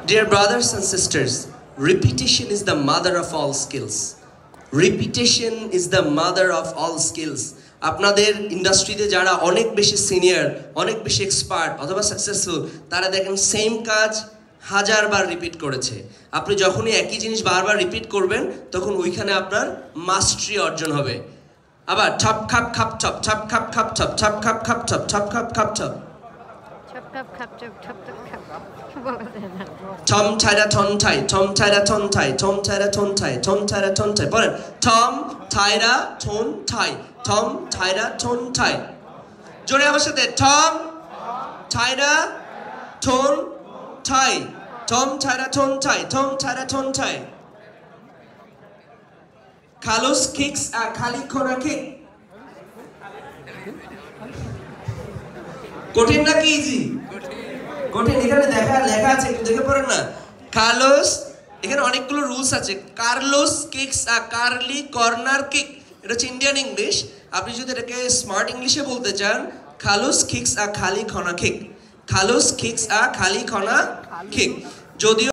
Dear brothers and sisters, repetition is the mother of all skills. Repetition is the mother of all skills. আপনাদের ইন্ডাস্ট্রিতে যারা অনেক বেশি senior, অনেক বেশি এক্সপার্ট অথবা সাকসেসফুল, তারা দেখেন সেম কাজ হাজারবার রিপিট করেছে। আপনি যখনই একই জিনিস বারবার রিপিট করবেন তখন ওইখানে আপনার মাস্টারি অর্জন হবে। আবার ছপ খাপ খাপ ছপ, ছপ খাপ খাপ ছপ, ছপ খাপ খাপ ছপ, ছপ খাপ খাপ ছপ, ছপ খাপ খাপ ছপ, ছপ খাপ খাপ। Tom Tyra Ton Tai, Tom Tyra Ton Tai, Tom Tyra Ton Tai, Tom Tyra Ton Tai. বলেন Tom Tyra Ton Tai, Tom Tyra Ton Tai. জোরে আমার সাথে Tom Tyra Ton Tai, Tom Tyra Ton Tai, Tom Tyra Ton Tai. Carlos kicks a Kali Kona kick. কঠিন নাকি easy? কঠিন। এখানে লেখা আছে, একটু দেখে পড়েন না। কার্লোস, এখানে অনেকগুলো রুলস আছে। কার্লোস কিকস আ কার্লি কর্নার কিক, এটা হচ্ছে ইন্ডিয়ান ইংলিশ। আপনি যদি এটাকে স্মার্ট ইংলিশে বলতে চান, কার্লোস কিকস আ খালি খনা কিক, কার্লোস কিকস আ খালি খনা কিক। যদিও